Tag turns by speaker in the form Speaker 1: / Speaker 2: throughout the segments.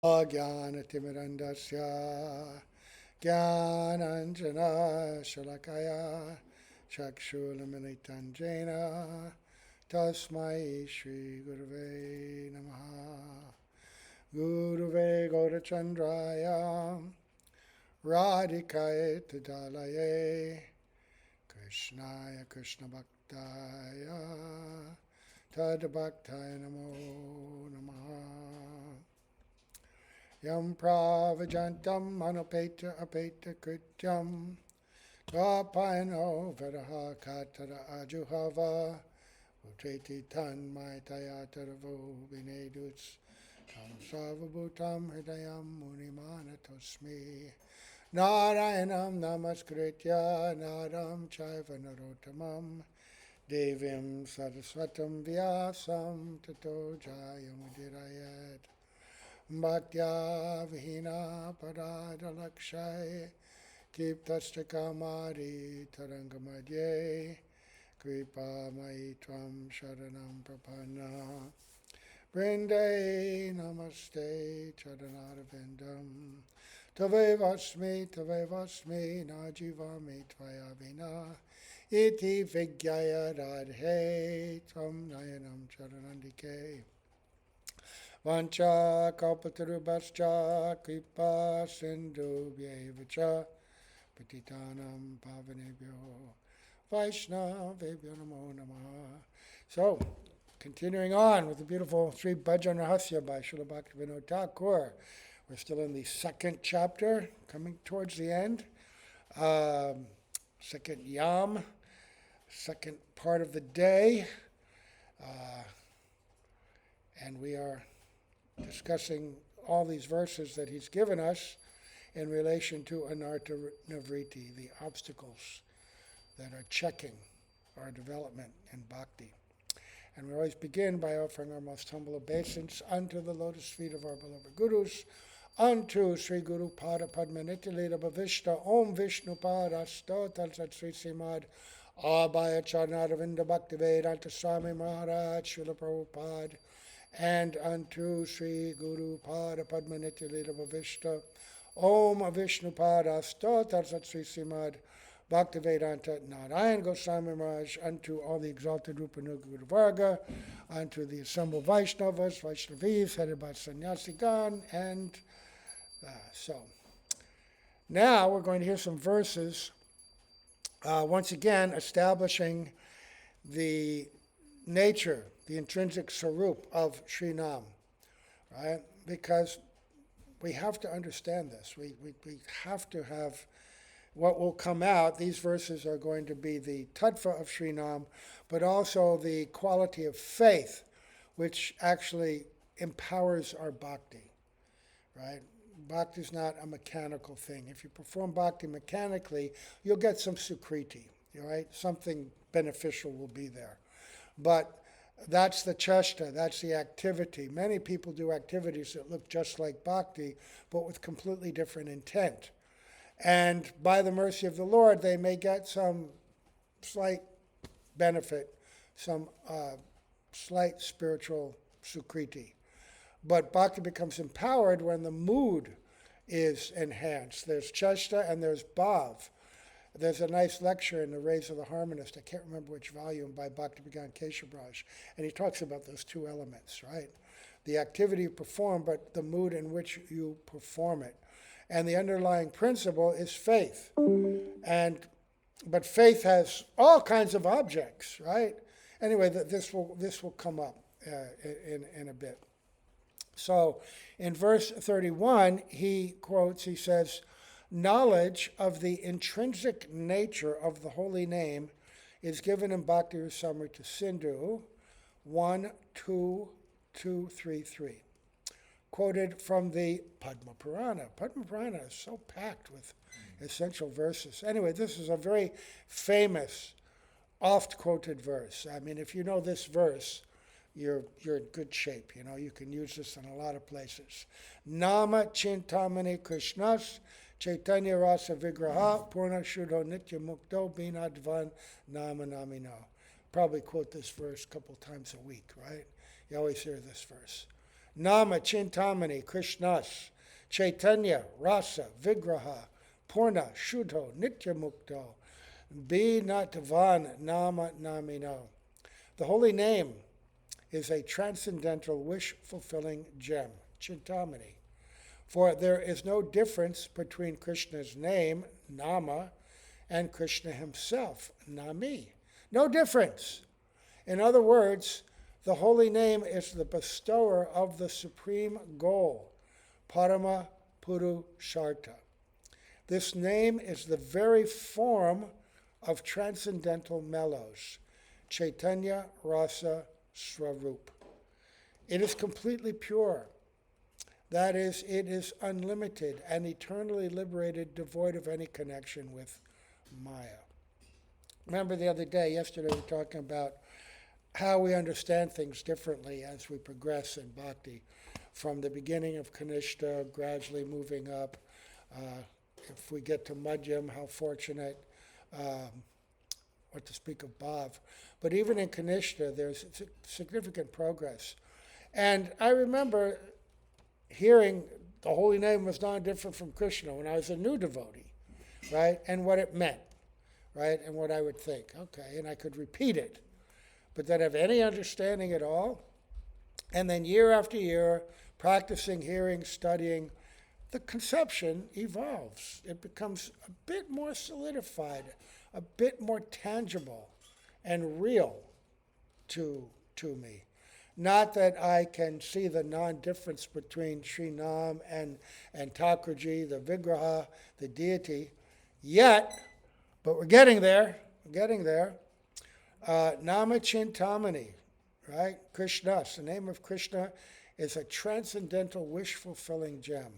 Speaker 1: Jnanatimirandasya Jnananjana Shalakaya Chakshulamanitandjena Tasmai Shri Gurave Namaha. Gurave Gaurachandraya Radhikaya Tadalaye Krishnaya Krishna Bhaktaya Tad Bhaktaya Namo Namaha. Yam Pravajantam Manopeta Apeta Krityam Gapayano Varaha Katara Ajuhava Utreti Tan Maitaya Taravo Vineduts Tam Sarvabhutam Hridayam Munimana Tosmi Narayanam Namaskritya Naram Chaiva Narottamam Devim Saraswatam Vyasam Tato Jayamudirayat Bhaktya Vihina Parada Lakshay Kiptashta Kamari Tarangamadye Kripa Maitvam Sharanam Prapanna Vrinde Namaste Charanarvindam Tavevasmi Najivami Tvayavina Iti Vigyaya Radhe Tvam Nayanam Charanandike Vancha Kalpatarubhascha Kripa Sindhu Vyevacha Patitanam Pavanebhyo Vaishnavebhyo Namo Namaha. So, continuing on with the beautiful Sri Bhajan Rahasya by Srila Bhaktivinoda Thakur. We're still in the second chapter, coming towards the end. Second yam, second part of the day. And we are discussing all these verses that he's given us in relation to anartha nivriti, the obstacles that are checking our development in bhakti. And we always begin by offering our most humble obeisance unto the lotus feet of our beloved gurus, unto Sri Guru Pada Padma Nityalila Bhavishta Om Vishnu Pada Stotal Sat Sri Srimad Abhaya Charnaravinda Bhaktivedanta Swami Maharaj Srila Prabhupada, and unto Sri Guru Pada Padma Nityalila Bhavishta Om Vishnu Pada Stotal Sat Sri Srimad Bhaktivedanta Narayan Goswami Maharaj, unto all the exalted Rupa Guru Varga, unto the assembled Vaishnavas, Vaishnavis, headed by Sannyasigan, and so. Now we're going to hear some verses, once again establishing the nature, the intrinsic sarup of Sri Nam, right? Because we have to understand this. We have to have what will come out. These verses are going to be the tattva of Sri Nam, but also the quality of faith, which actually empowers our bhakti, right? Bhakti is not a mechanical thing. If you perform bhakti mechanically, you'll get some sukriti, right? Something beneficial will be there. But that's the cheshta, that's the activity. Many people do activities that look just like bhakti, but with completely different intent. And by the mercy of the Lord, they may get some slight benefit, some slight spiritual sukriti. But bhakti becomes empowered when the mood is enhanced. There's cheshta and there's bhav. There's a nice lecture in the Rays of the Harmonist, I can't remember which volume, by Bhakti-Bhagan Keshavraj, and he talks about those two elements, right? The activity you perform, but the mood in which you perform it. And the underlying principle is faith. But faith has all kinds of objects, right? Anyway, this will come up in a bit. So in verse 31, he says, knowledge of the intrinsic nature of the holy name is given in Bhakti Rasamrita Sindhu 1.2.2.3.3. Quoted from the Padma Purana. Padma Purana is so packed with essential verses. Anyway, this is a very famous, oft-quoted verse. I mean, if you know this verse, you're in good shape. You know, you can use this in a lot of places. Nama Chintamani Krishnas Chaitanya Rasa Vigraha Purna Shuddho Nitya Mukto Binadvan Nama Namino. Probably quote this verse a couple times a week, right? You always hear this verse. Nama Chintamani Krishnas, Chaitanya Rasa Vigraha, Purna Shuddho Nityamukto, Binatvan Nama Namino. The holy name is a transcendental wish-fulfilling gem, Chintamani. For there is no difference between Krishna's name, Nama, and Krishna himself, Nami. No difference. In other words, the holy name is the bestower of the supreme goal, Padma Purushartha. This name is the very form of transcendental mellows, Chaitanya Rasa Swarup. It is completely pure. That is, it is unlimited and eternally liberated, devoid of any connection with Maya. Remember yesterday we were talking about how we understand things differently as we progress in bhakti, from the beginning of Kanishta, gradually moving up. If we get to Madhyam, how fortunate, what to speak of Bhav. But even in Kanishta, there's significant progress. And I remember hearing the holy name was not different from Krishna when I was a new devotee, right? And what it meant, right? And what I would think, okay, and I could repeat it, but did I have any understanding at all? And then year after year, practicing, hearing, studying, the conception evolves. It becomes a bit more solidified, a bit more tangible and real to me. Not that I can see the non-difference between Sri Nam and Thakurji, the Vigraha, the deity, yet, but we're getting there. Nama Chintamani, right? Krishna, the name of Krishna is a transcendental wish-fulfilling gem.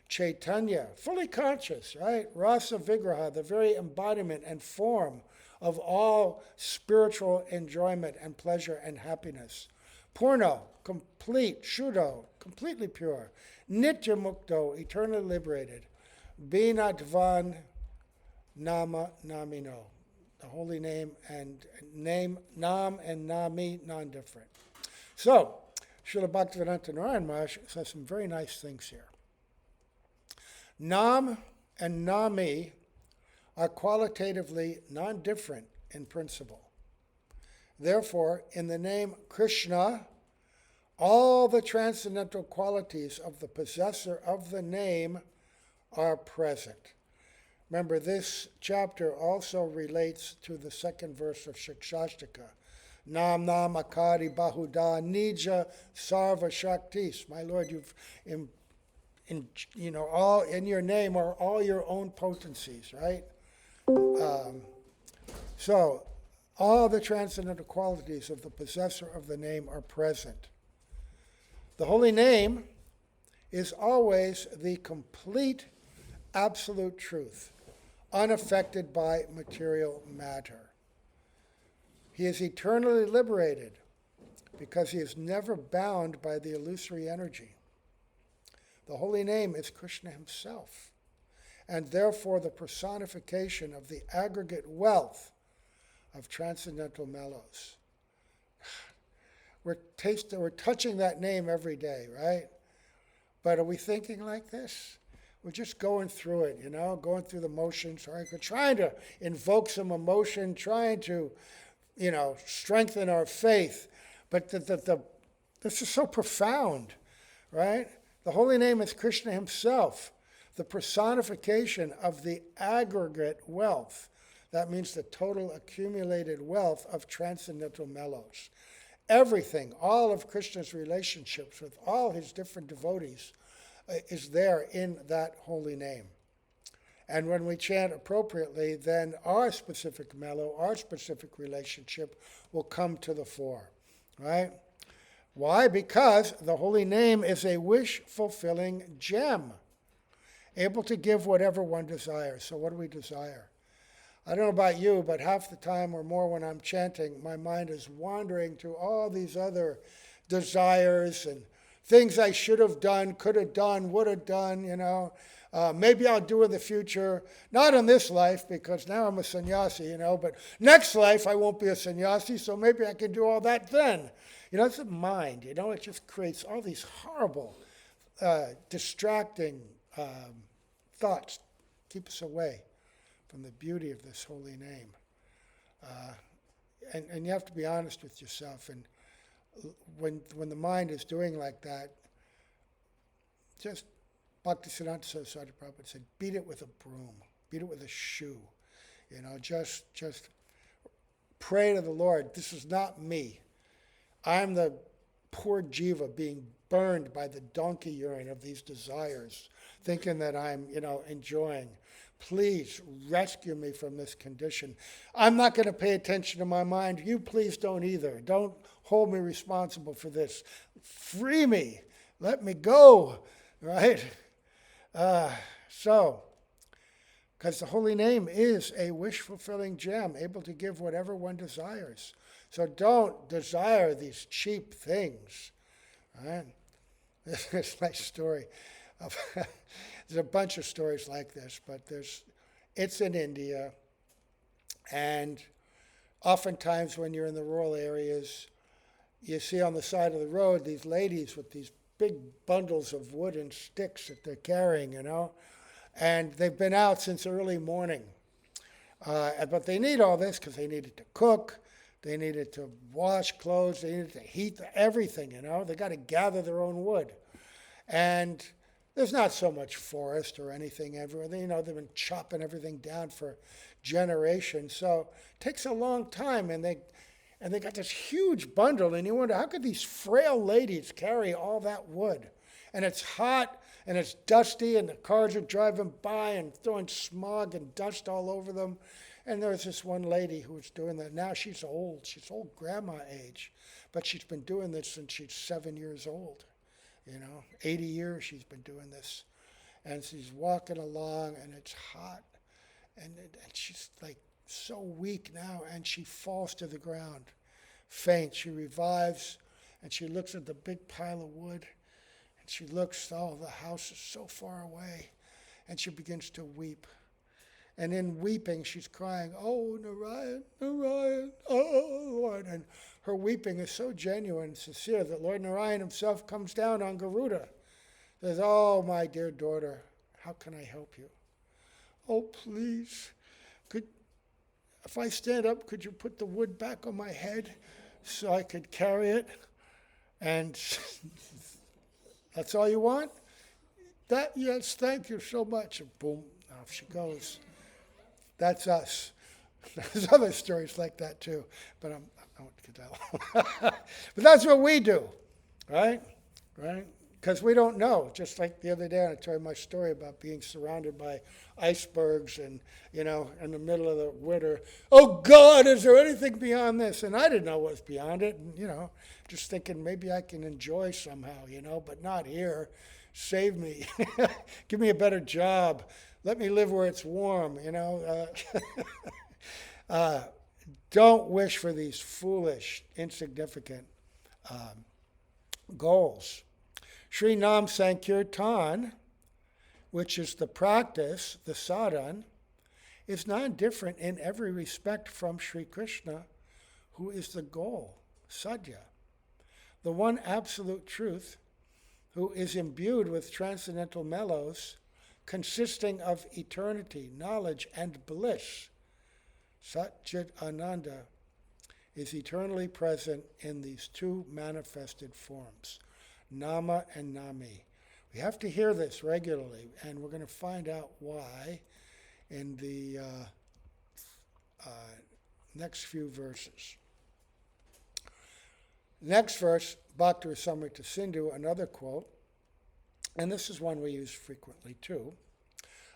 Speaker 1: Chaitanya, fully conscious, right? Rasa Vigraha, the very embodiment and form of all spiritual enjoyment and pleasure and happiness. Purna, complete, Shuddho, completely pure. Nityamukto, eternally liberated. Binatvan Nama Namino, the holy name and Nam and Nami, non-different. So, Srila Bhaktivedanta Narayan Maharaj says some very nice things here. Nam and Nami are qualitatively non-different in principle. Therefore, in the name Krishna, all the transcendental qualities of the possessor of the name are present. Remember, this chapter also relates to the second verse of Shikshashtaka. Nam Nam Akari Bahuda Nija Sarva Shaktis. My Lord, you've all in your name are all your own potencies, right? So all the transcendental qualities of the possessor of the name are present. The holy name is always the complete, absolute truth, unaffected by material matter. He is eternally liberated because he is never bound by the illusory energy. The holy name is Krishna himself, and therefore the personification of the aggregate wealth of transcendental mellows. We're touching that name every day, right? But are we thinking like this? We're just going through it, going through the motions, right? We're trying to invoke some emotion, trying to, strengthen our faith. But this is so profound, right? The holy name is Krishna himself, the personification of the aggregate wealth. That means the total accumulated wealth of transcendental mellows. Everything, all of Krishna's relationships with all his different devotees is there in that holy name. And when we chant appropriately, then our specific mellow, our specific relationship will come to the fore, right? Why? Because the holy name is a wish-fulfilling gem, able to give whatever one desires. So what do we desire? I don't know about you, but half the time or more when I'm chanting, my mind is wandering to all these other desires and things I should have done, could have done, would have done, maybe I'll do in the future. Not in this life, because now I'm a sannyasi, but next life I won't be a sannyasi, so maybe I can do all that then. It's the mind, it just creates all these horrible, distracting thoughts, keep us away from the beauty of this holy name. And you have to be honest with yourself. And when the mind is doing like that, just Bhaktisiddhanta Saraswati Prabhupada said, beat it with a broom, beat it with a shoe. Just pray to the Lord. This is not me. I'm the poor jiva being burned by the donkey urine of these desires, thinking that I'm, enjoying. Please rescue me from this condition. I'm not going to pay attention to my mind. You please don't either. Don't hold me responsible for this. Free me. Let me go. Right? Because the holy name is a wish-fulfilling gem, able to give whatever one desires. So don't desire these cheap things. Right? This nice story. There's a bunch of stories like this, but it's in India, and oftentimes when you're in the rural areas, you see on the side of the road these ladies with these big bundles of wood and sticks that they're carrying, and they've been out since early morning. But they need all this because they needed to cook, they needed to wash clothes, they needed to heat everything, They got to gather their own wood. And there's not so much forest or anything everywhere. They've been chopping everything down for generations. So it takes a long time, and they got this huge bundle, and you wonder, how could these frail ladies carry all that wood? And it's hot, and it's dusty, and the cars are driving by and throwing smog and dust all over them. And there's this one lady who was doing that. Now she's old grandma age, but she's been doing this since she's 7 years old. 80 years she's been doing this. And she's walking along, and it's hot. And she's like so weak now, and she falls to the ground, faint. She revives, and she looks at the big pile of wood, and she looks, the house is so far away, and she begins to weep. And in weeping, she's crying, "Oh, Narayan, Narayan, oh, Lord." And her weeping is so genuine and sincere that Lord Narayan himself comes down on Garuda. Says, "Oh, my dear daughter, how can I help you? Oh, please, if I stand up, could you put the wood back on my head so I could carry it?" And that's all you want? Yes, thank you so much. And boom, off she goes. That's us. There's other stories like that too, but I won't get that one. But that's what we do, right? Right? Because we don't know. Just like the other day, I told you my story about being surrounded by icebergs and, in the middle of the winter. Oh, God, is there anything beyond this? And I didn't know what was beyond it. And, just thinking maybe I can enjoy somehow, but not here. Save me. Give me a better job. Let me live where it's warm, Don't wish for these foolish, insignificant goals. Sri Nam Sankirtan, which is the practice, the sadhan, is not different in every respect from Sri Krishna, who is the goal, sadhya, the one absolute truth, who is imbued with transcendental mellows, consisting of eternity, knowledge, and bliss. Sat Chit Ananda is eternally present in these two manifested forms, Nama and Nami. We have to hear this regularly, and we're going to find out why in the next few verses. Next verse, Bhakti Rasamrita Sindhu, another quote, and this is one we use frequently too.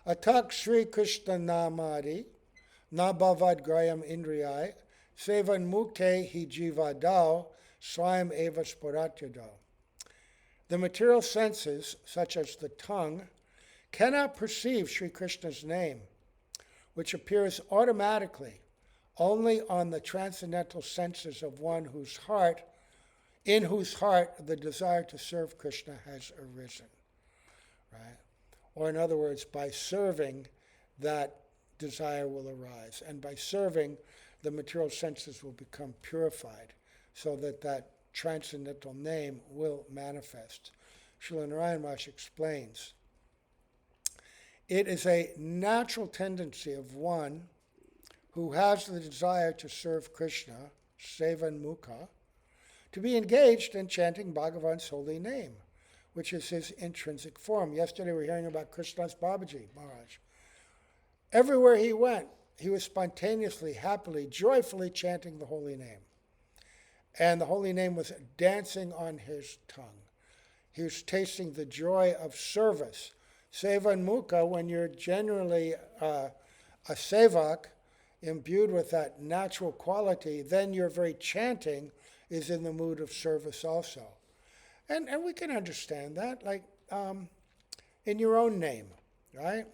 Speaker 1: Atak Sri Krishna Namadi, Nabhavad Grayam Indriyai, Sevan Mukte Hi Jivadao, Swayam Eva Sporatyadao. The material senses, such as the tongue, cannot perceive Sri Krishna's name, which appears automatically only on the transcendental senses of one whose heart in whose heart the desire to serve Krishna has arisen, right? Or in other words, by serving, that desire will arise. And by serving, the material senses will become purified so that that transcendental name will manifest. Srila Narayan Maharaj explains, it is a natural tendency of one who has the desire to serve Krishna, Sevanmukha, to be engaged in chanting Bhagavan's holy name, which is his intrinsic form. Yesterday we were hearing about Krishnadas Babaji Maharaj. Everywhere he went, he was spontaneously, happily, joyfully chanting the holy name. And the holy name was dancing on his tongue. He was tasting the joy of service. Sevanmukha, when you're genuinely a sevak, imbued with that natural quality, then your very chanting is in the mood of service also. And we can understand that, like in your own name, right?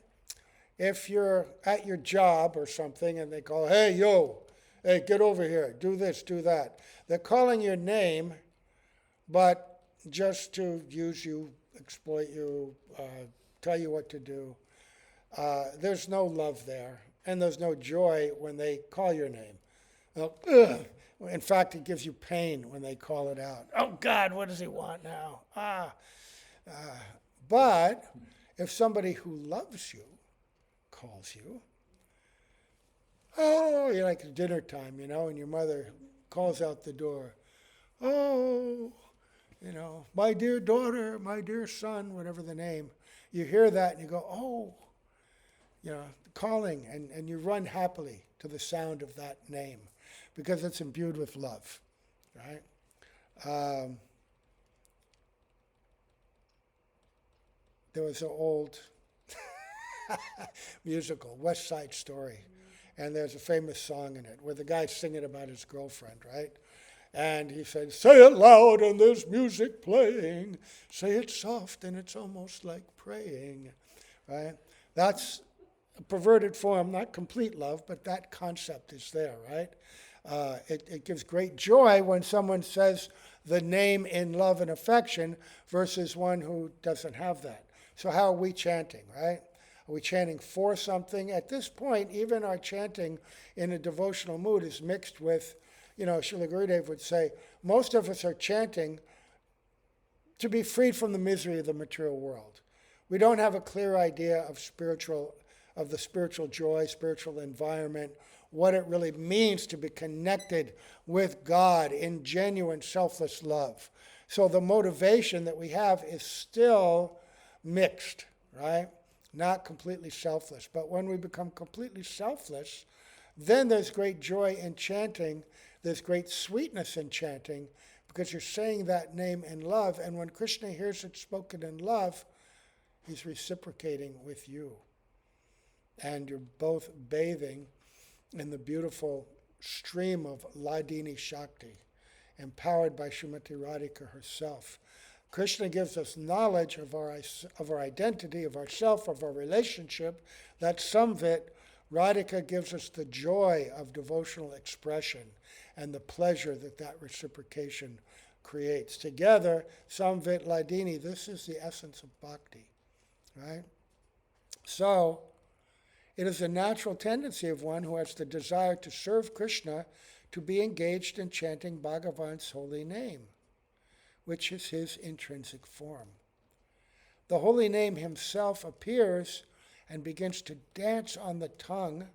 Speaker 1: If you're at your job or something and they call, hey, get over here, do this, do that. They're calling your name, but just to use you, exploit you, tell you what to do. There's no love there, and there's no joy when they call your name. In fact, it gives you pain when they call it out. Oh, God, what does he want now? But if somebody who loves you calls you, you're like dinner time, and your mother calls out the door. Oh, my dear daughter, my dear son, whatever the name. You hear that and you go, oh, calling, and you run happily to the sound of that name because it's imbued with love, right? There was an old musical, West Side Story, and there's a famous song in it where the guy's singing about his girlfriend, right? And he said, say it loud and there's music playing. Say it soft and it's almost like praying, right? That's a perverted form, not complete love, but that concept is there, right? It gives great joy when someone says the name in love and affection versus one who doesn't have that. So how are we chanting, right? Are we chanting for something? At this point, even our chanting in a devotional mood is mixed with, Srila Gurudev would say, most of us are chanting to be freed from the misery of the material world. We don't have a clear idea of the spiritual joy, spiritual environment, what it really means to be connected with God in genuine selfless love. So the motivation that we have is still mixed, right? Not completely selfless. But when we become completely selfless, then there's great joy in chanting. There's great sweetness in chanting because you're saying that name in love. And when Krishna hears it spoken in love, he's reciprocating with you. And you're both bathing in the beautiful stream of Ladini Shakti, empowered by Srimati Radhika herself. Krishna gives us knowledge of our identity, of ourself, of our relationship. That's Samvit. Radhika gives us the joy of devotional expression and the pleasure that reciprocation creates. Together, Samvit Ladini, this is the essence of bhakti, right? So, it is a natural tendency of one who has the desire to serve Krishna to be engaged in chanting Bhagavan's holy name, which is his intrinsic form. The holy name himself appears and begins to dance on the tongue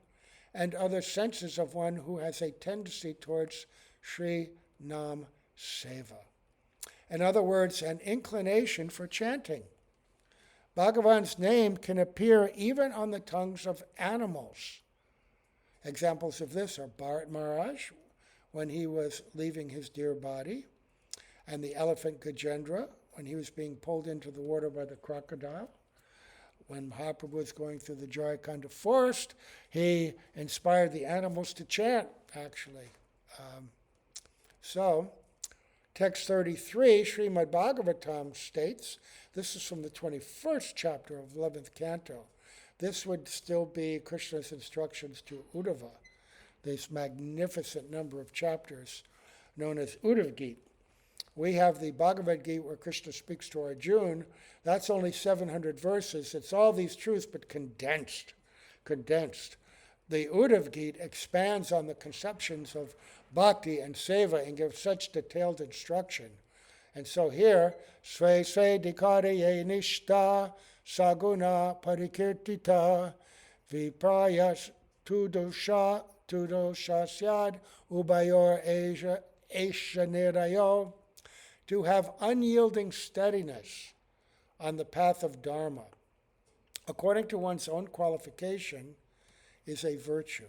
Speaker 1: and other senses of one who has a tendency towards Sri Nam Seva. In other words, an inclination for chanting. Bhagavan's name can appear even on the tongues of animals. Examples of this are Bharat Maharaj, when he was leaving his dear body, and the elephant Gajendra, when he was being pulled into the water by the crocodile. When Mahaprabhu was going through the Jharkhand forest, he inspired the animals to chant, actually. So, text 33, Srimad Bhagavatam states, this is from the 21st chapter of 11th canto. This would still be Krishna's instructions to Uddhava, this magnificent number of chapters known as Uddhav Gita. We have the Bhagavad Gita where Krishna speaks to Arjuna. That's only 700 verses. It's all these truths, but condensed. The Uddhav Gita expands on the conceptions of bhakti and seva and gives such detailed instruction. And so here, sve sve dikaraye nishta saguna parikirtita viprayas tudosha syad ubayor esha nirayo. To have unyielding steadiness on the path of dharma, according to one's own qualification, is a virtue.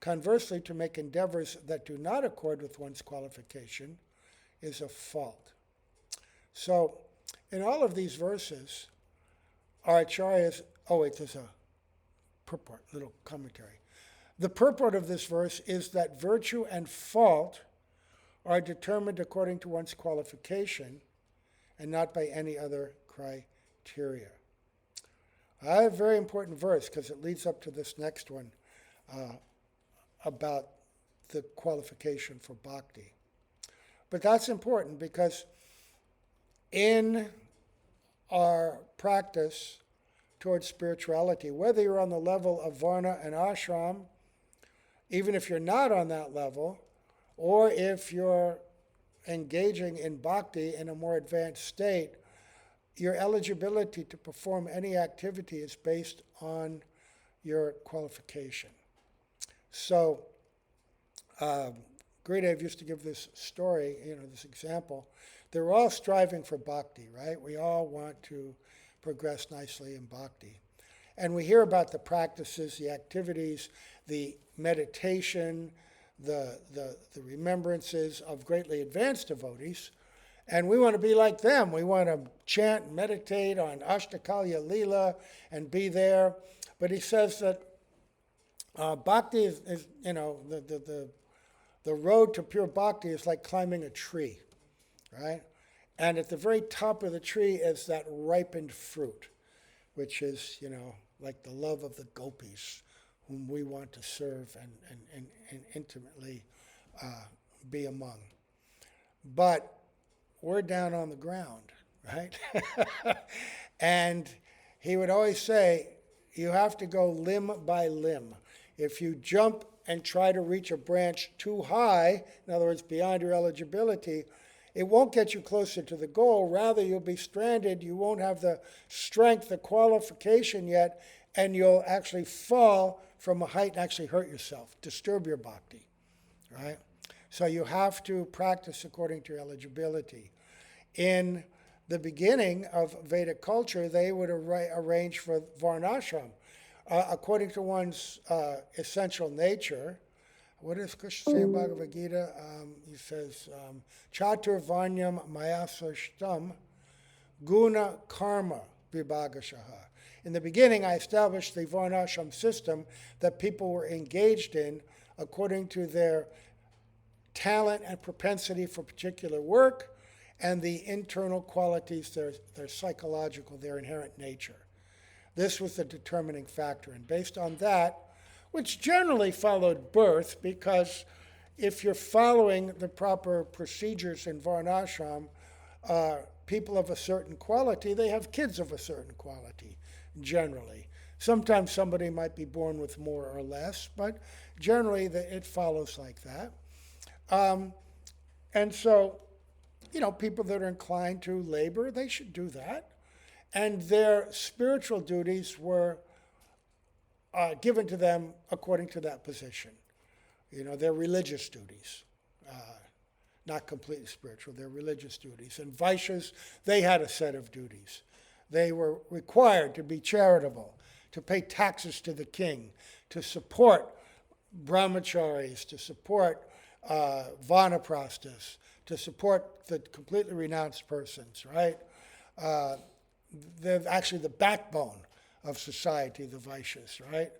Speaker 1: Conversely, to make endeavors that do not accord with one's qualification is a fault. So, in all of these verses, our acharyas, there's a purport, little commentary. The purport of this verse is that virtue and fault are determined according to one's qualification and not by any other criteria. A very important verse because it leads up to this next one about the qualification for bhakti. But that's important because in our practice towards spirituality, whether you're on the level of varna and ashram, even if you're not on that level, or if you're engaging in bhakti in a more advanced state, your eligibility to perform any activity is based on your qualification. So, Gurudev used to give this story, this example. They're all striving for bhakti, right? We all want to progress nicely in bhakti. And we hear about the practices, the activities, the meditation, the remembrances of greatly advanced devotees, and we want to be like them. We want to chant and meditate on Ashtakalya Leela and be there. But he says that bhakti is the road to pure bhakti is like climbing a tree, right? And at the very top of the tree is that ripened fruit, which is, like the love of the gopis, whom we want to serve and intimately be among. But we're down on the ground, right? And he would always say, you have to go limb by limb. If you jump and try to reach a branch too high, in other words, beyond your eligibility, it won't get you closer to the goal. Rather, you'll be stranded. You won't have the strength, the qualification yet, and you'll actually fall from a height and actually hurt yourself, disturb your bhakti, right? So you have to practice according to your eligibility. In the beginning of Vedic culture, they would arrange for varnashram. According to one's essential nature, what does Krishna say in Bhagavad Gita? He says, Chatur Vanyam Mayasashtam Guna Karma Vibhagashaha. In the beginning, I established the varnashram system that people were engaged in according to their talent and propensity for particular work and the internal qualities, their psychological, their inherent nature. This was the determining factor. And based on that, which generally followed birth, because if you're following the proper procedures in varnashram, people of a certain quality, they have kids of a certain quality, generally. Sometimes somebody might be born with more or less, but generally it follows like that. And so, people that are inclined to labor, they should do that. And their spiritual duties were given to them according to that position. Their religious duties, not completely spiritual, their religious duties. And Vaishyas, they had a set of duties. They were required to be charitable, to pay taxes to the king, to support brahmacharis, to support vanaprasthas, to support the completely renounced persons, right? They're actually the backbone of society, the Vaishyas, right?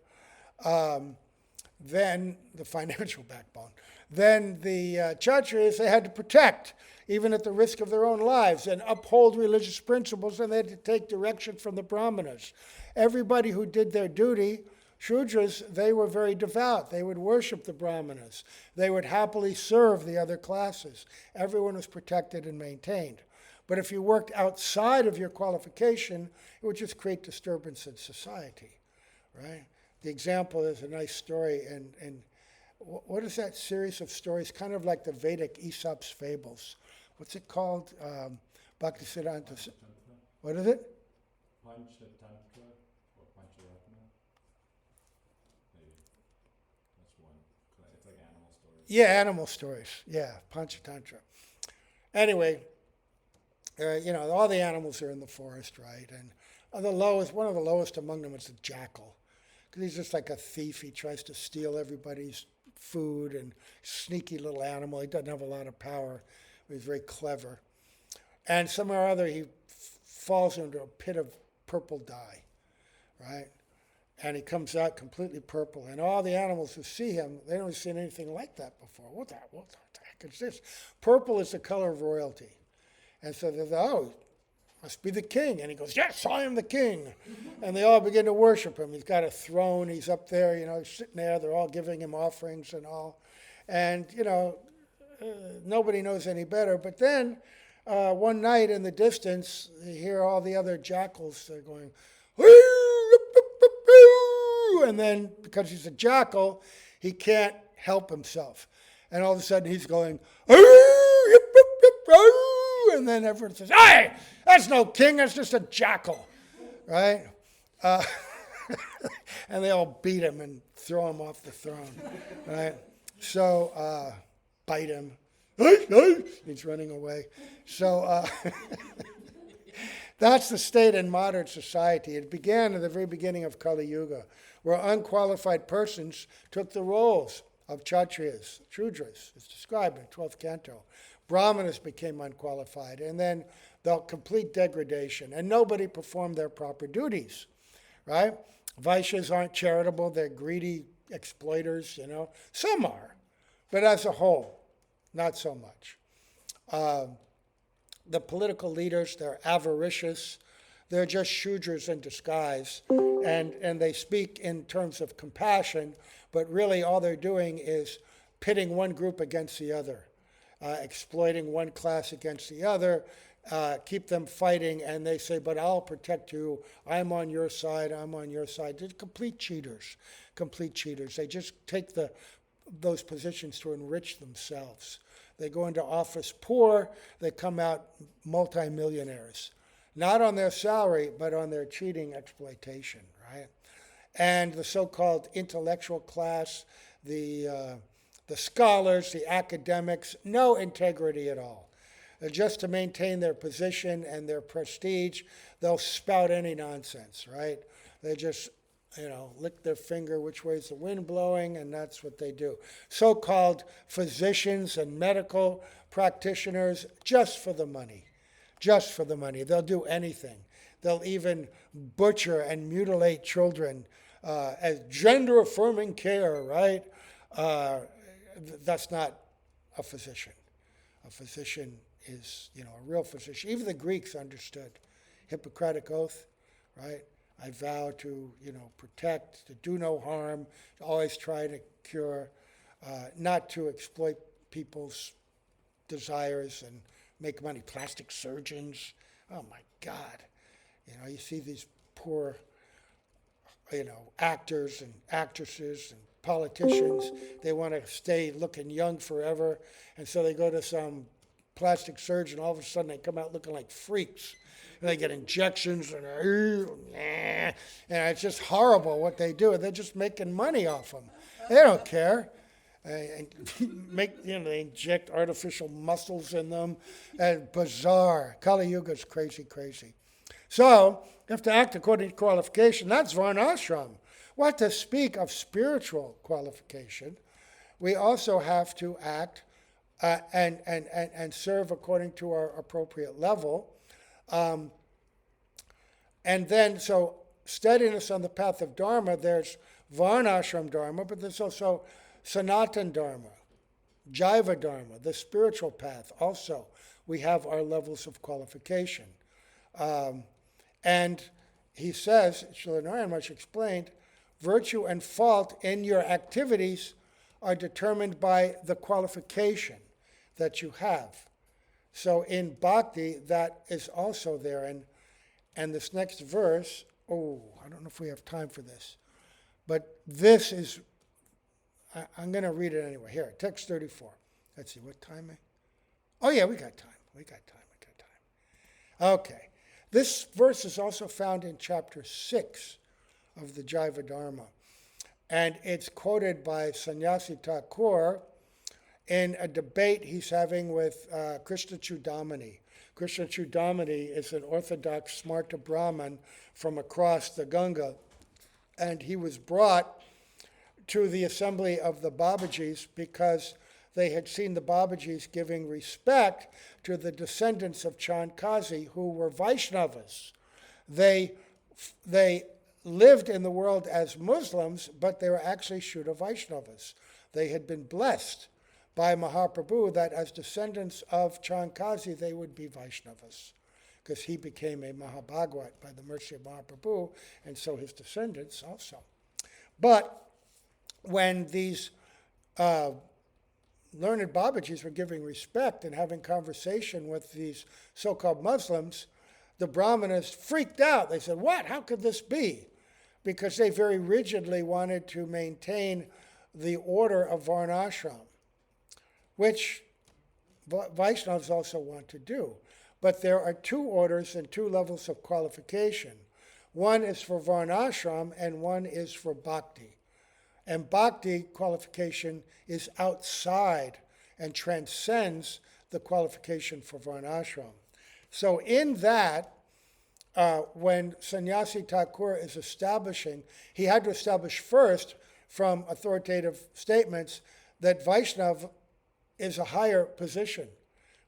Speaker 1: Then the financial backbone. Then the Kshatriyas, they had to protect, even at the risk of their own lives, and uphold religious principles, and they had to take direction from the Brahmanas. Everybody who did their duty Shudras, they were very devout. They would worship the Brahmanas. They would happily serve the other classes. Everyone was protected and maintained. But if you worked outside of your qualification, it would just create disturbance in society, right? The example is a nice story, and what is that series of stories? Kind of like the Vedic Aesop's fables. What's it called? Bhaktisiddhanta. What is it?
Speaker 2: Panchatantra or Pancharatna. Maybe that's one. It's like animal stories.
Speaker 1: Yeah, animal stories. Yeah, Panchatantra. Anyway, all the animals are in the forest, right? And one of the lowest among them is the jackal, because he's just like a thief. He tries to steal everybody's food, and sneaky little animal. He doesn't have a lot of power. But he's very clever. And somehow or other, he falls into a pit of purple dye, right? And he comes out completely purple. And all the animals who see him, they don't seen anything like that before. What the heck is this? Purple is the color of royalty. And so they thought, must be the king. And he goes, yes, I am the king. And they all begin to worship him. He's got a throne. He's up there, he's sitting there. They're all giving him offerings and all. And, nobody knows any better. But then one night in the distance, you hear all the other jackals. They're going, and then because he's a jackal, he can't help himself. And all of a sudden he's going, and then everyone says, hey, that's no king, that's just a jackal, right? And they all beat him and throw him off the throne, right? So, bite him. He's running away. So, that's the state in modern society. It began at the very beginning of Kali Yuga, where unqualified persons took the roles of Kshatriyas, Shudras. It's described in 12th canto. Brahmanas became unqualified, and then the complete degradation, and nobody performed their proper duties, right? Vaishyas aren't charitable, they're greedy exploiters, Some are, but as a whole, not so much. The political leaders, they're avaricious, they're just Shudras in disguise, and they speak in terms of compassion, but really all they're doing is pitting one group against the other. Exploiting one class against the other, keep them fighting, and they say, but I'll protect you, I'm on your side, I'm on your side. They're complete cheaters. They just take those positions to enrich themselves. They go into office poor, they come out multimillionaires. Not on their salary, but on their cheating exploitation, right? And the so-called intellectual class, the scholars, the academics, no integrity at all. Just to maintain their position and their prestige, they'll spout any nonsense, right? They just, lick their finger which way is the wind blowing, and that's what they do. So-called physicians and medical practitioners, just for the money. Just for the money. They'll do anything. They'll even butcher and mutilate children as gender-affirming care, right? That's not a physician. A physician is, a real physician. Even the Greeks understood. Hippocratic oath, right? I vow to, protect, to do no harm, to always try to cure, not to exploit people's desires and make money. Plastic surgeons, oh my God. You see these poor, actors and actresses and politicians. They want to stay looking young forever, and so they go to some plastic surgeon. All of a sudden, they come out looking like freaks. And they get injections, and it's just horrible what they do. They're just making money off them. They don't care. And they inject artificial muscles in them. And bizarre. Kali Yuga is crazy. So you have to act according to qualification. That's varnashram. What to speak of spiritual qualification, we also have to act and serve according to our appropriate level. And then, so steadiness on the path of Dharma, there's varnashram Dharma, but there's also Sanatan Dharma, Jaiva Dharma, the spiritual path. Also, we have our levels of qualification. And he says, Srila Narayan Maharaj explained, virtue and fault in your activities are determined by the qualification that you have. So in bhakti, that is also there. And this next verse, I don't know if we have time for this, but this is, I'm going to read it anyway. Here, text 34. Let's see, what time? Oh yeah, we got time. Okay. This verse is also found in chapter 6 of the Jaiva Dharma. And it's quoted by Sannyasi Thakur in a debate he's having with Krishna Chudamani. Krishna Chudamani is an orthodox Smarta Brahmin from across the Ganga. And he was brought to the assembly of the Babajis because they had seen the Babajis giving respect to the descendants of Chand Kazi, who were Vaishnavas. They lived in the world as Muslims, but they were actually Shuddha Vaishnavas. They had been blessed by Mahaprabhu that as descendants of Chand Kazi, they would be Vaishnavas, because he became a Mahabhagavat by the mercy of Mahaprabhu, and so his descendants also. But when these learned Babajis were giving respect and having conversation with these so-called Muslims, the Brahmanas freaked out. They said, what? How could this be? Because they very rigidly wanted to maintain the order of Varnashram, which Vaishnavas also want to do. But there are two orders and two levels of qualification. One is for Varnashram and one is for Bhakti. And Bhakti qualification is outside and transcends the qualification for Varnashram. So in that, when Sannyasi Thakur is establishing, he had to establish first from authoritative statements that Vaishnava is a higher position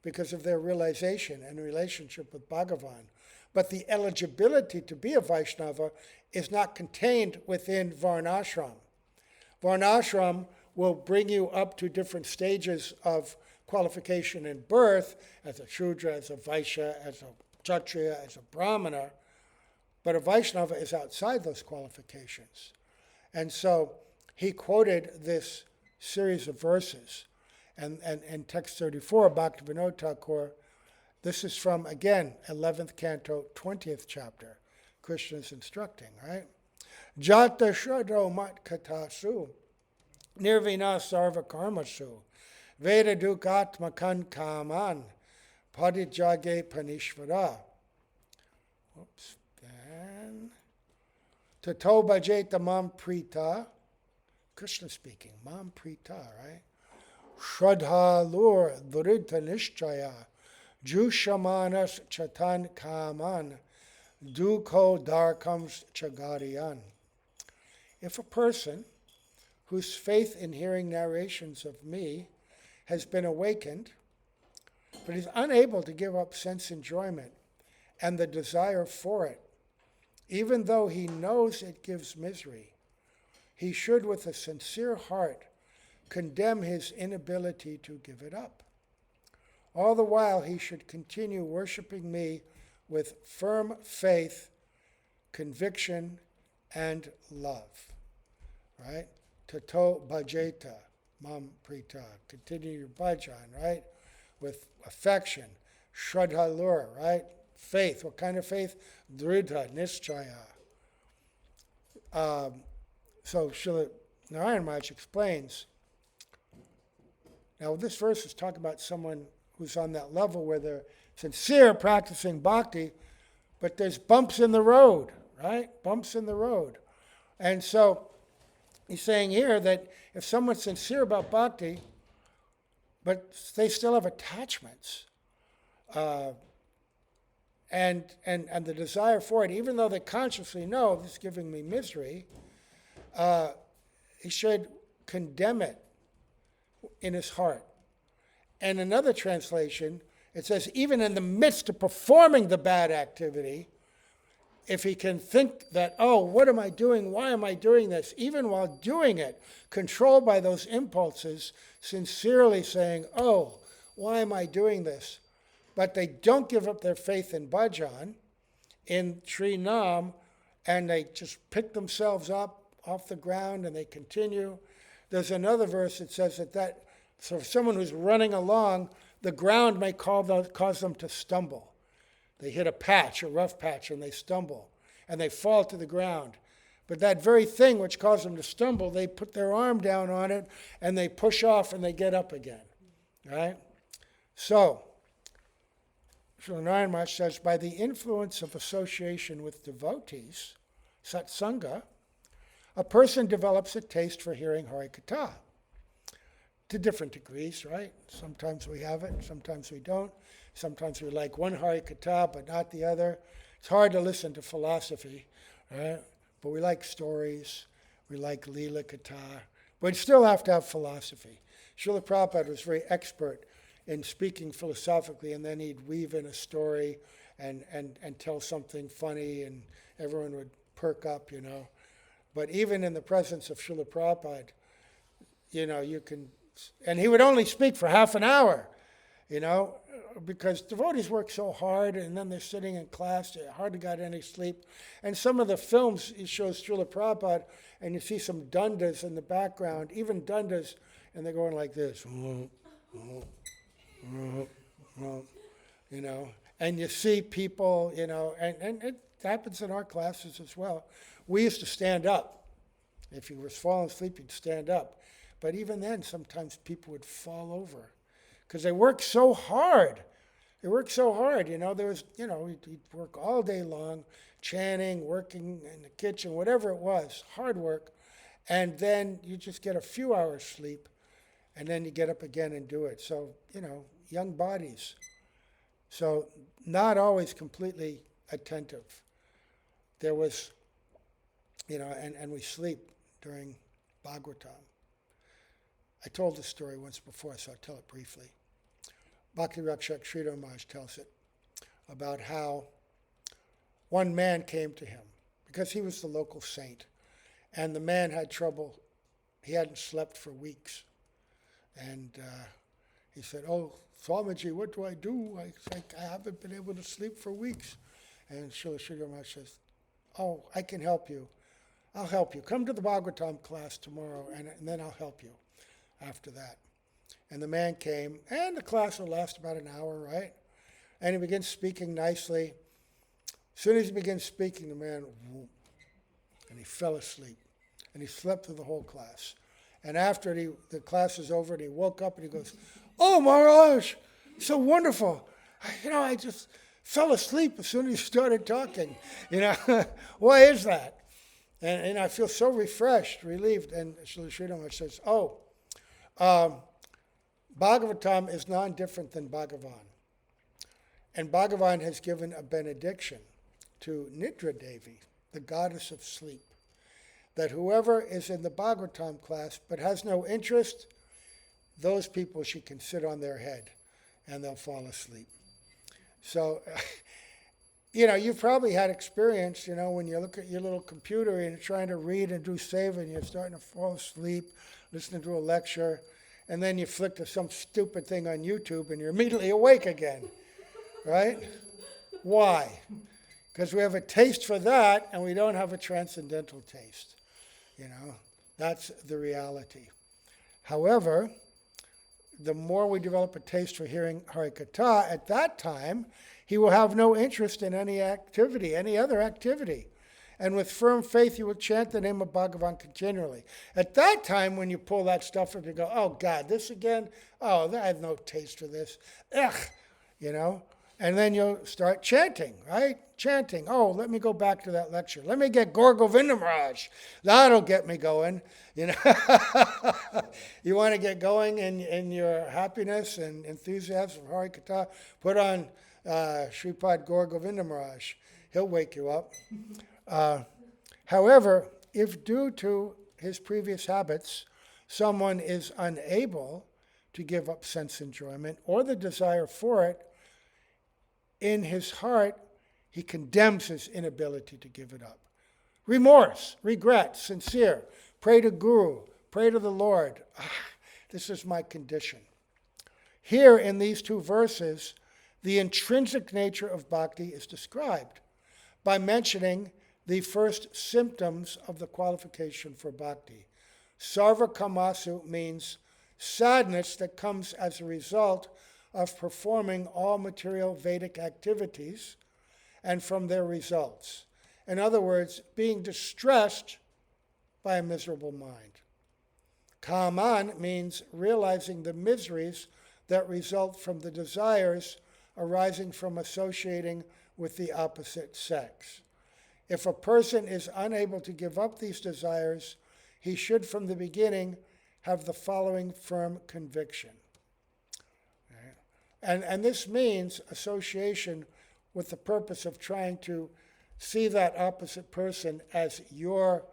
Speaker 1: because of their realization and relationship with Bhagavan. But the eligibility to be a Vaishnava is not contained within Varnashram. Varnashram will bring you up to different stages of qualification in birth, as a Shudra, as a Vaishya, as a Kshatriya, as a Brahmana, but a Vaishnava is outside those qualifications. And so he quoted this series of verses. And text 34, Bhaktivinoda Thakur, this is from, again, 11th canto, 20th chapter. Krishna's instructing, right? Jata shradho mat katasu, nirvina sarva karmasu, veda dukatmakan kaman, padijage panishvara. Oops, then. Tato bhajeta mam prita, Krishna speaking, mam prita, right? Shraddha lur dhuridha nishchaya, jushamanas chatan kaman, dukho darkams chagariyan. If a person whose faith in hearing narrations of me has been awakened, but is unable to give up sense enjoyment and the desire for it, even though he knows it gives misery, he should with a sincere heart condemn his inability to give it up. All the while he should continue worshiping me with firm faith, conviction, and love. Right? Tato bhajeta mam prita. Continue your bhajan, right? With affection. Shraddha lur, right? Faith. What kind of faith? Dridha, nischaya. So Srila Narayan Maharaj explains. Now this verse is talking about someone who's on that level where they're sincere practicing bhakti, but there's bumps in the road, right? Bumps in the road. And so he's saying here that if someone's sincere about bhakti, but they still have attachments, and the desire for it, even though they consciously know this is giving me misery, he should condemn it in his heart. And another translation, it says, even in the midst of performing the bad activity, if he can think that, oh, what am I doing? Why am I doing this? Even while doing it, controlled by those impulses, sincerely saying, oh, why am I doing this? But they don't give up their faith in bhajan, in Sri Nam, and they just pick themselves up off the ground and they continue. There's another verse that says so if someone who's running along, the ground may cause them to stumble. They hit a rough patch, and they stumble, and they fall to the ground. But that very thing which caused them to stumble, they put their arm down on it, and they push off, and they get up again. Right? So, Srila Narayan Maharaj says, by the influence of association with devotees, satsanga, a person develops a taste for hearing Harikatha. To different degrees, right? Sometimes we have it, sometimes we don't. Sometimes we like one Harikatha, but not the other. It's hard to listen to philosophy, right? But we like stories, we like Leela Katha. But we still have to have philosophy. Srila Prabhupada was very expert in speaking philosophically, and then he'd weave in a story and tell something funny, and everyone would perk up, But even in the presence of Srila Prabhupada, you can, and he would only speak for half an hour, because devotees work so hard, and then they're sitting in class, they hardly got any sleep. And some of the films, he shows Srila Prabhupada, and you see some dundas in the background, even dundas, and they're going like this, and you see people, and it happens in our classes as well. We used to stand up. If you were falling asleep, you'd stand up. But even then, sometimes people would fall over because they work so hard. They work so hard, There was, he'd work all day long, chanting, working in the kitchen, whatever it was, hard work. And then you just get a few hours sleep, and then you get up again and do it. So, young bodies. So not always completely attentive. There was, and we sleep during Bhagavatam. I told this story once before, so I'll tell it briefly. Bhakti Rakshak Sridhar Maharaj tells it about how one man came to him because he was the local saint, and the man had trouble. He hadn't slept for weeks. And he said, "Oh, Swamiji, what do I do? I haven't been able to sleep for weeks." And Srila Sridhar Maharaj says, "Oh, I can help you. I'll help you. Come to the Bhagavatam class tomorrow, and then I'll help you after that." And the man came, and the class will last about an hour, right? And he begins speaking nicely. As soon as he begins speaking, the man, whoop, and he fell asleep. And he slept through the whole class. And after the class was over, and he woke up and he goes, "Oh, Maharaj, so wonderful. I just fell asleep as soon as you started talking. Why is that?" And I feel so refreshed, relieved. And Srila Sridhar Maharaj says, Bhagavatam is non-different than Bhagavan. And Bhagavan has given a benediction to Nidra Devi, the goddess of sleep, that whoever is in the Bhagavatam class but has no interest, those people she can sit on their head and they'll fall asleep. So, you've probably had experience, when you look at your little computer and you're trying to read and do save and you're starting to fall asleep, listening to a lecture, and then you flick to some stupid thing on YouTube and you're immediately awake again, right? Why? Because we have a taste for that and we don't have a transcendental taste. That's the reality. However, the more we develop a taste for hearing Harikatha, at that time, he will have no interest in any other activity. And with firm faith, he will chant the name of Bhagavan continually. At that time, when you pull that stuff up, you go, "Oh, God, this again? Oh, I have no taste for this. Ugh," And then you'll start chanting, right? Chanting. "Oh, let me go back to that lecture. Let me get Gaur Govinda Maharaj. That'll get me going." You want to get going in your happiness and enthusiasm for Harikatha? Put on Sripad Gaur Govinda Maharaj. He'll wake you up. However, if due to his previous habits, someone is unable to give up sense enjoyment or the desire for it, in his heart, he condemns his inability to give it up. Remorse, regret, sincere. Pray to Guru, pray to the Lord. This is my condition. Here in these two verses, the intrinsic nature of bhakti is described by mentioning the first symptoms of the qualification for bhakti. Sarva kamasu means sadness that comes as a result of performing all material Vedic activities and from their results. In other words, being distressed by a miserable mind. Kaman means realizing the miseries that result from the desires arising from associating with the opposite sex. If a person is unable to give up these desires, he should from the beginning have the following firm conviction. And this means association with the purpose of trying to see that opposite person as your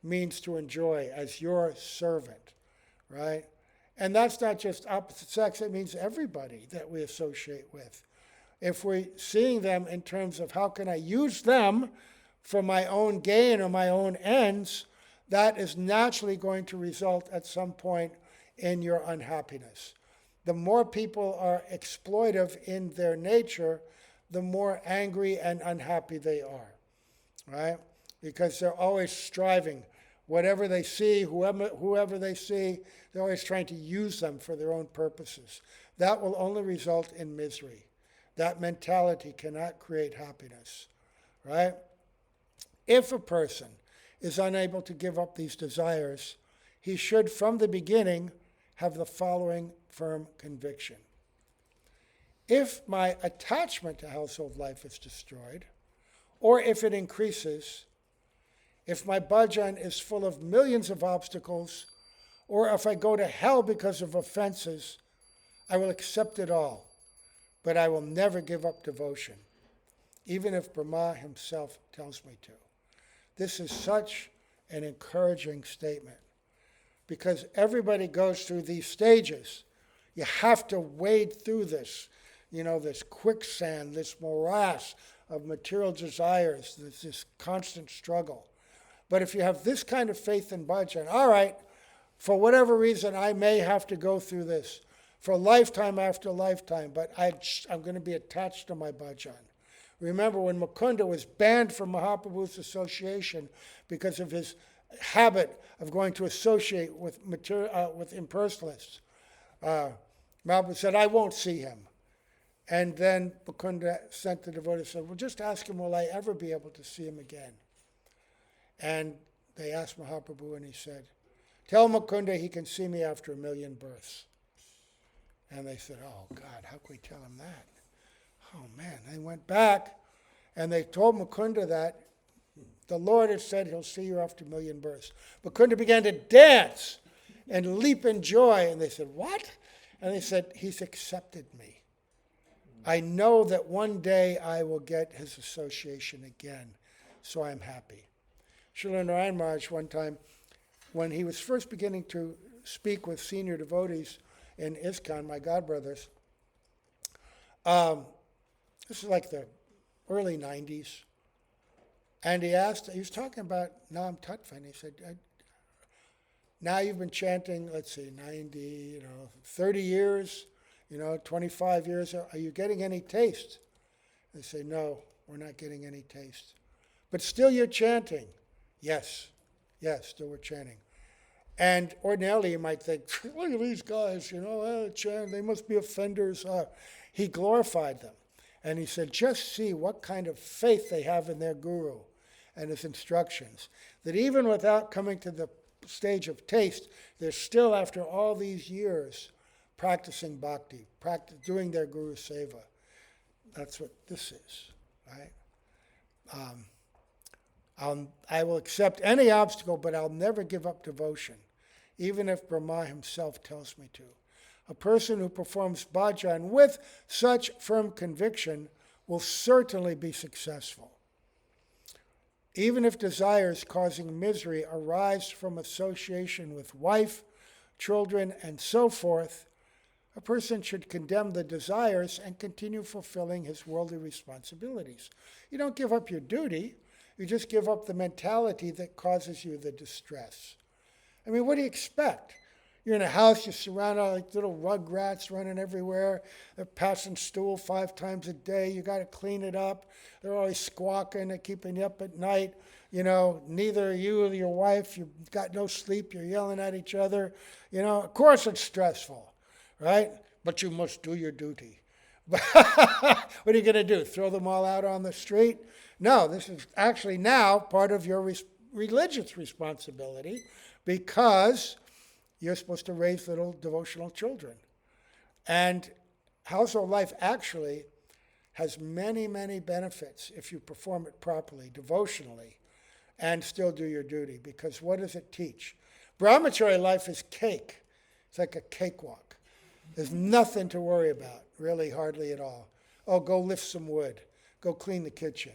Speaker 1: means to enjoy, as your servant, right? And that's not just opposite sex, it means everybody that we associate with. If we're seeing them in terms of how can I use them for my own gain or my own ends, that is naturally going to result at some point in your unhappiness. The more people are exploitive in their nature, the more angry and unhappy they are, right? Because they're always striving. Whatever they see, whoever they see, they're always trying to use them for their own purposes. That will only result in misery. That mentality cannot create happiness, right? If a person is unable to give up these desires, he should from the beginning have the following firm conviction. If my attachment to household life is destroyed, or if it increases, if my bhajan is full of millions of obstacles, or if I go to hell because of offenses, I will accept it all, but I will never give up devotion, even if Brahma himself tells me to. This is such an encouraging statement, because everybody goes through these stages. You have to wade through this, this quicksand, this morass of material desires, this constant struggle. But if you have this kind of faith in bhajan, all right, for whatever reason, I may have to go through this for lifetime after lifetime, but I'm going to be attached to my bhajan. Remember when Mukunda was banned from Mahaprabhu's association because of his habit of going to associate with impersonalists. Mahaprabhu said, I won't see him. And then Mukunda sent the devotee and said, well, just ask him, will I ever be able to see him again? And they asked Mahaprabhu, and he said, tell Mukunda he can see me after 1,000,000 births. And they said, oh, God, how can we tell him that? Oh, man. They went back, and they told Mukunda that the Lord had said he'll see you after 1,000,000 births. Mukunda began to dance and leap in joy. And they said, what? And they said, he's accepted me. I know that one day I will get his association again, so I'm happy. Srila Narayan Maharaj, one time, when he was first beginning to speak with senior devotees in ISKCON, my godbrothers, this is like the early 90s, and he was talking about Nam Tattva, and he said, now you've been chanting, 90, 30 years, 25 years, are you getting any taste? They say, no, we're not getting any taste. But still you're chanting. Yes, still we're chanting. And ordinarily you might think, look at these guys, chant, they must be offenders. He glorified them. And he said, just see what kind of faith they have in their guru and his instructions. That even without coming to the stage of taste, they're still, after all these years, practicing bhakti, doing their guru seva. That's what this is, right? I will accept any obstacle, but I'll never give up devotion, even if Brahma himself tells me to. A person who performs bhajan with such firm conviction will certainly be successful. Even if desires causing misery arise from association with wife, children, and so forth, a person should condemn the desires and continue fulfilling his worldly responsibilities. You don't give up your duty, you just give up the mentality that causes you the distress. I mean, what do you expect? You're in a house, you're surrounded by like little rugrats running everywhere. They're passing stool 5 times a day. You got to clean it up. They're always squawking. They're keeping you up at night. neither you or your wife, you've got no sleep, you're yelling at each other. Of course it's stressful, right? But you must do your duty. What are you going to do? Throw them all out on the street? No, this is actually now part of your religious responsibility, because you're supposed to raise little devotional children. And household life actually has many, many benefits if you perform it properly, devotionally, and still do your duty. Because what does it teach? Brahmachari life is cake. It's like a cakewalk. There's nothing to worry about, really, hardly at all. Oh, go lift some wood. Go clean the kitchen,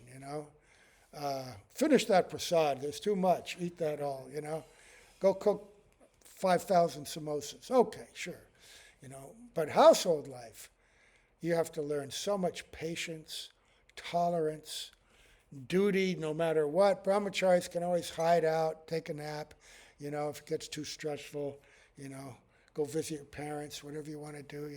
Speaker 1: Finish that prasad. There's too much. Eat that all, Go cook 5,000 samosas. Okay, sure. But household life, you have to learn so much patience, tolerance, duty, no matter what. Brahmacharis can always hide out, take a nap, if it gets too stressful, go visit your parents, whatever you want to do,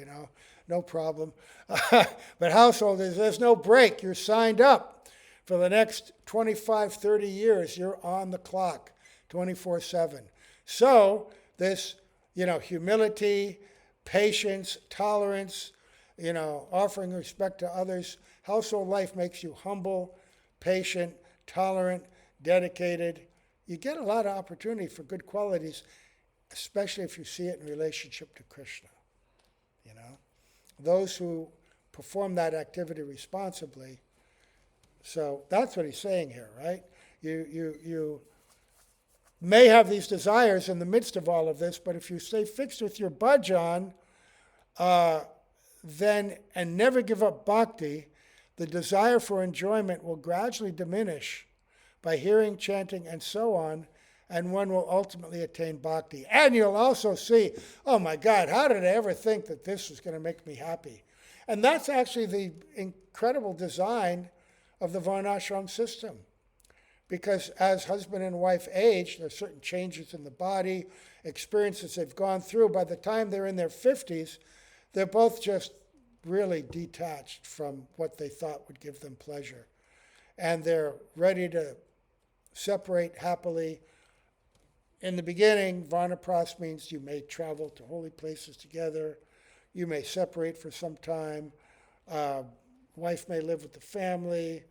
Speaker 1: no problem. But householders, there's no break. You're signed up for the next 25, 30 years. You're on the clock 24/7. So this, humility, patience, tolerance, offering respect to others. Household life makes you humble, patient, tolerant, dedicated. You get a lot of opportunity for good qualities, especially if you see it in relationship to Krishna. Those who perform that activity responsibly. So that's what he's saying here, right? You may have these desires in the midst of all of this, but if you stay fixed with your bhajan, then and never give up bhakti, the desire for enjoyment will gradually diminish by hearing, chanting, and so on, and one will ultimately attain bhakti. And you'll also see, oh my God, how did I ever think that this was going to make me happy? And that's actually the incredible design of the varnashram system. Because as husband and wife age, there are certain changes in the body, experiences they've gone through. By the time they're in their 50s, they're both just really detached from what they thought would give them pleasure. And they're ready to separate happily. In the beginning, Vanapras means you may travel to holy places together. You may separate for some time. Wife may live with the family.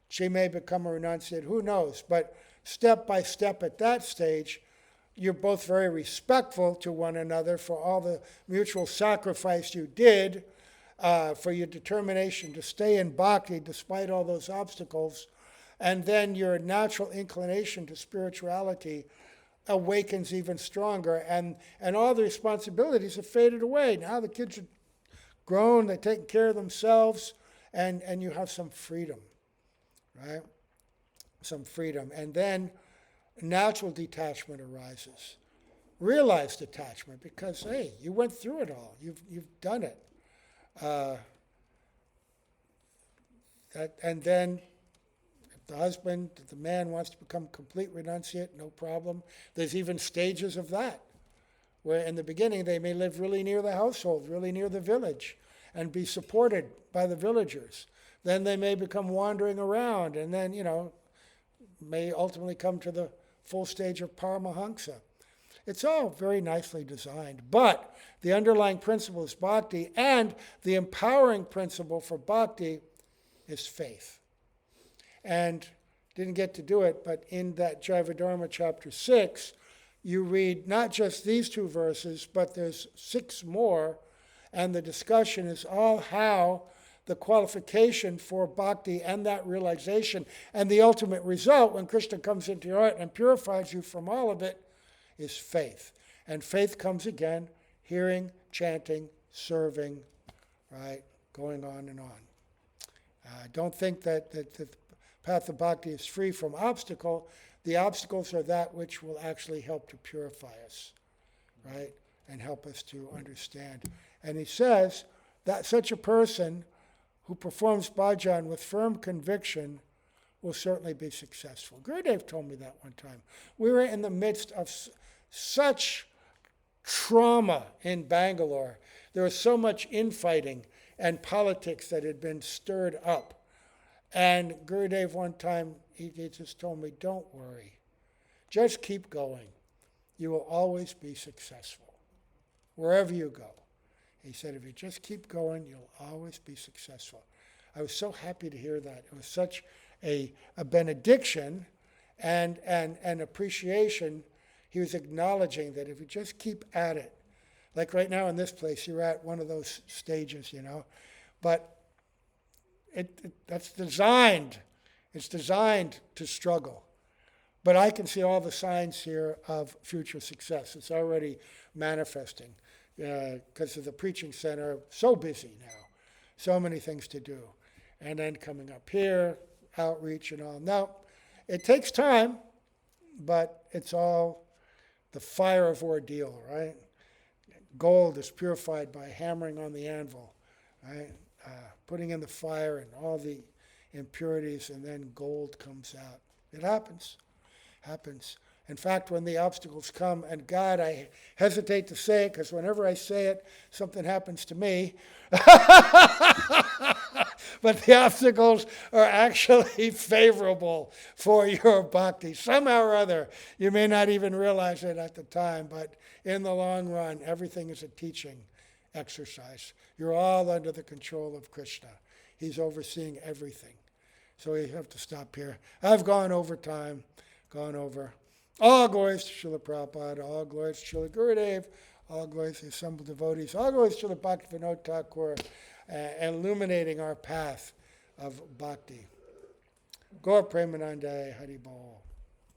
Speaker 1: She may become a renunciate. Who knows? But step by step at that stage, you're both very respectful to one another for all the mutual sacrifice you did, for your determination to stay in bhakti despite all those obstacles. And then your natural inclination to spirituality awakens even stronger, and all the responsibilities have faded away. Now the kids are grown, they're taking care of themselves, and you have some freedom, right? Some freedom. And then natural detachment arises. Realized detachment, because, hey, you went through it all. You've done it. And then the husband, the man wants to become complete renunciate, no problem. There's even stages of that, where in the beginning they may live really near the household, really near the village, and be supported by the villagers. Then they may become wandering around, and then, may ultimately come to the full stage of Paramahansa. It's all very nicely designed, but the underlying principle is bhakti, and the empowering principle for bhakti is faith. And didn't get to do it, but in that Jaiva Dharma chapter 6, you read not just these two verses, but there's 6 more, and the discussion is all how the qualification for bhakti and that realization and the ultimate result when Krishna comes into your heart and purifies you from all of it is faith. And faith comes again, hearing, chanting, serving, right, going on and on. Don't think that the path of bhakti is free from obstacle. The obstacles are that which will actually help to purify us, right, and help us to understand. And he says that such a person who performs bhajan with firm conviction will certainly be successful. Gurudev told me that one time. We were in the midst of such trauma in Bangalore. There was so much infighting and politics that had been stirred up. And Gurudev one time he just told me, don't worry. Just keep going. You will always be successful, wherever you go. He said, if you just keep going, you'll always be successful. I was so happy to hear that. It was such a benediction and an appreciation. He was acknowledging that if you just keep at it, like right now in this place, you're at one of those stages, but that's designed. It's designed to struggle. But I can see all the signs here of future success. It's already manifesting because of the preaching center, so busy now, so many things to do. And then coming up here, outreach and all. Now, it takes time, but it's all the fire of ordeal, right? Gold is purified by hammering on the anvil, right? Putting in the fire and all the impurities, and then gold comes out. It happens. In fact, when the obstacles come, and God, I hesitate to say it because whenever I say it, something happens to me. But the obstacles are actually favorable for your bhakti. Somehow or other, you may not even realize it at the time, but in the long run, everything is a teaching exercise. You're all under the control of Krishna. He's overseeing everything. So you have to stop here. I've gone over time. All glories to Srila Prabhupada, all glories to Srila Gurudev, all glories to the assembled devotees, all glories to Srila Bhaktivinoda Thakur, illuminating our path of bhakti. Gaur Premanande Hari Bol.